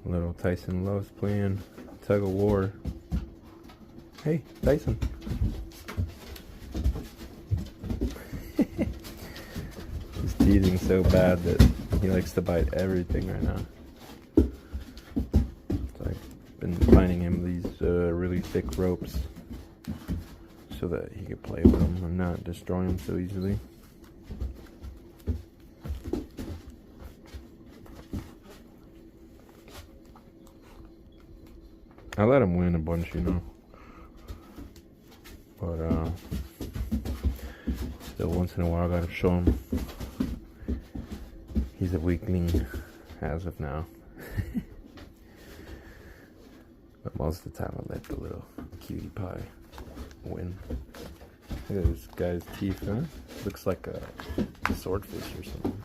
Little Tyson loves playing tug of war. Hey, Tyson. He's teasing so bad that he likes to bite everything right now. So I've been finding him these really thick ropes so that he can play with them and not destroy them so easily. I let him win a bunch, you know. But still once in a while I gotta show him he's a weakling as of now. But most of the time I let the little cutie pie win. Look at this guy's teeth, huh? Looks like a swordfish or something.